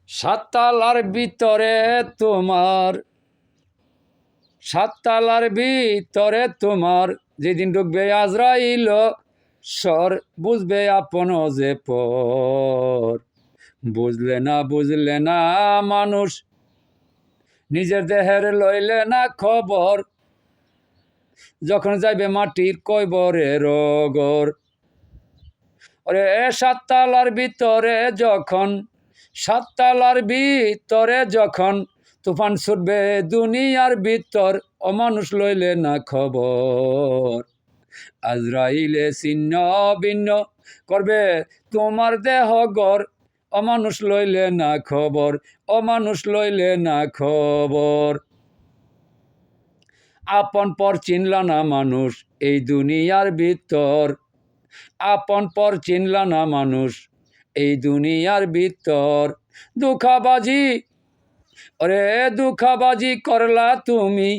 সাততালার ভিতরে তোমার, সাততালার ভিতরে তোমার যেদিন ঢুকবে আজরাইল, স্বর বুঝবে আপন যে পর। বুঝলে না মানুষ, নিজের দেহের লইলে না খবর, যখন যাইবে মাটির কয়বরে রগর। ওরে সাততালার ভিতরে যখন, সাততালার ভিতরে যখন তুফান ছুটবে দুনিয়ার ভিতর, অমানুষ লইলে না খবর। আজরাইলে ছিন্ন ভিন্ন করবে তোমার দেহ গর, অমানুষ লইলে না খবর, অমানুষ লইলে না খবর। আপন পর চিনলা না মানুষ এই দুনিয়ার ভিতর, আপন পর চিনলা না মানুষ এই দুনিয়ার ভিতর। দুঃখাবাজি, ওরে দুঃখাবাজি করলা তুমি,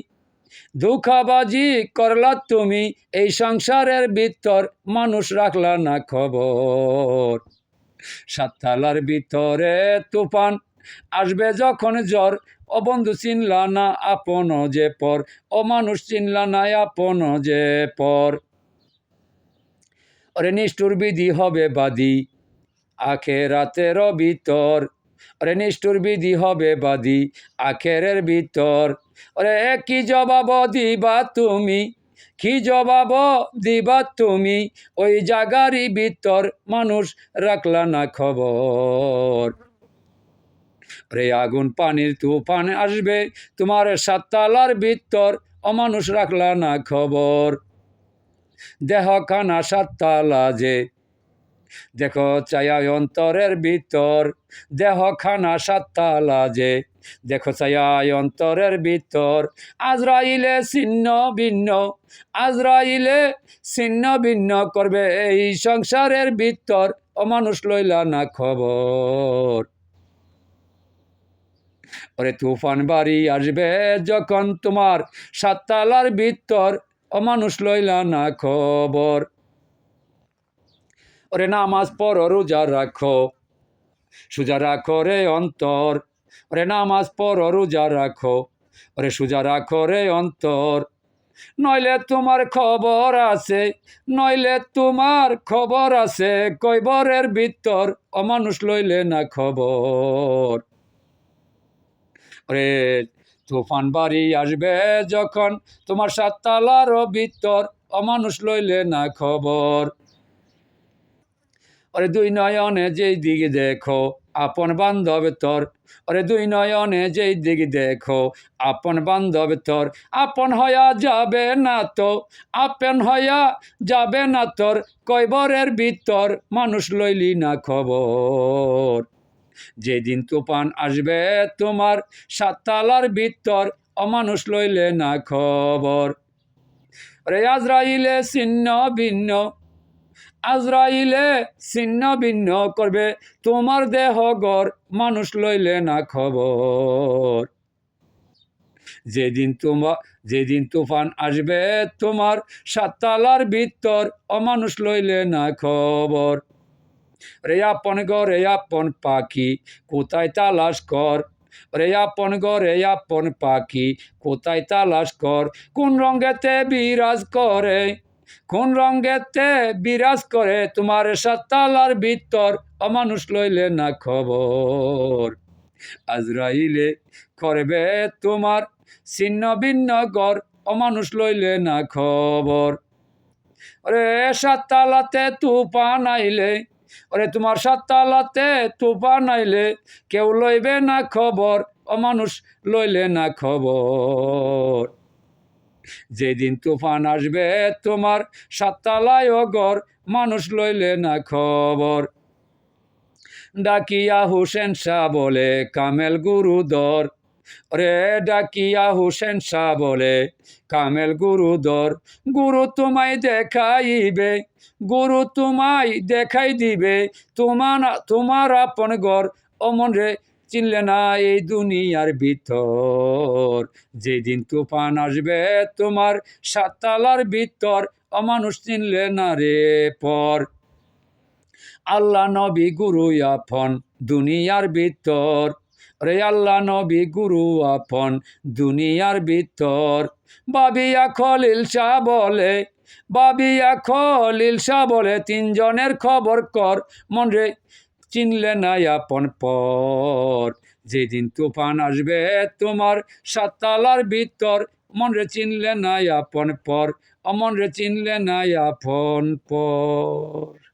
দুঃখাবাজি করলা তুমি এই সংসারের ভিতর, মানুষ রাখলা না খবর। সাততালার ভিতরে তুফান আসবে যখন জ্বর, ও বন্ধু চিনলা না আপন যে পর, ও মানুষ চিনলা না আপন যে পর। ওরে নিষ্ঠুর বিধি হবে বাদী আখেরাতের ভিতর, ওরে নিষ্ঠুর বিধি হবে বাদী আখেরের ভিতর। ওরে কি জবাব দিবা তুমি, কি জবাব দিবা তুমি ওই জাগারি ভিতর, মানুষ রাখলা না খবর। রে আগুন পানির তুফান আসবে তোমার সাততালার ভিতর, অমানুষ রাখলা না খবর। দেহ খানা সাততালা যে, দেখো চায়া অন্তরের ভিতর, দেহ খানা সাততালা যে, দেখো চায়া অন্তরের ভিতর। আজরাইলে ছিন্ন ভিন্ন, আজরাইলে ছিন্ন ভিন্ন করবে এই সংসারের ভিতর, অমানুষ লইলা না খবর। ওরে তুফান বাড়ি আসবে যখন তোমার সাততালার ভিতর, অমানুষ লইলা না খবর। ওরে নামাজ পড়ো রোজা রাখো, সোজা রাখো রে অন্তর, ওরে নামাজ পড়ো রোজা রাখো, ওরে সোজা রাখো রে অন্তর। নইলে তোমার খবর আছে, নইলে তোমার খবর আছে কয়বরের ভিতর, অমানুষ লইলে না খবর। ওরে তুফান বাড়ি আসবে যখন তোমার সাততালার ভিতর, অমানুষ লইলে না খবর। ওরে দুই নয়নে যেই দিকে দেখো আপন বান্ধব তোর, ওরে দুই নয়নে যেই দিকে দেখো আপন বান্ধব তোর। আপন হইয়া যাবে না তো, আপন হইয়া যাবে না তোর কয়বরের ভিতর, মানুষ লইলি না খবর। যেদিন তুফান আসবে তোমার সাততালার ভিতর, অমানুষ লইলে না খবর। রে আজরাইলে ছিন্ন ভিন্ন, আজরাইলে ছিন্ন ভিন্ন করবে তোমার দেহ গর, মানুষ লইলে না খবর। যেদিন তুফান আসবে তোমার সাততালার ভিতর, অমানুষ লইলে না খবর। রে আপন ঘরে আপন পাখি কোথায় তালাশ কর, রে আপন ঘরে আপন পাখি কোথায় তালাশ কর। কোন রঙেতে বিরাজ করে, কোন রঙেতে বিরাজ করে তোমার সাততালার ভিতর, অমানুষ লইলে না খবর। আজরাইলে করবে তোমার ছিন্ন ভিন্ন গর, অমানুষ লইলে না খবর। ওরে সাততালাতে তুফান আইলে, ওরে তোমার সাততালাতে তুফান আইলে, কেউ লইবে না খবর, অমানুষ লইলে না খবর। যেদিন তুফান আসবে তোমার সাততালায় ঘর, মানুষ লইলে না খবর। ডাকিয়া হুসেন শাহ বলে কামেল গুরুদর, রে ডাকিয়া হুসেন শাহ বলে কামেল গুরুদর। গুরু তোমায় দেখাইবে, গুরু তোমায় দেখাই দিবে তোমার আপন ঘর, অমন রে চিনলে না এই দুনিয়ার ভিতর। যেদিন তুফান আসবে তোমার সাততালার ভিতর, অমানুষ চিনলে না রে পর। আল্লাহ নবী গুরু আপন দুনিয়ার ভিতর, রে আল্লাহ নবী গুরু আপন দুনিয়ার ভিতর। বাবিয়া খলিল শাহ বলে, বাবিয়া খলিল শাহ বলে, তিনজনের খবর কর, মন রে চিনলে না আপন পর। যেদিন তুফান আসবে তোমার সাততালার ভিতর, মন রে চিনলে না আপন পর, অমন রে চিনলে না আপন পর।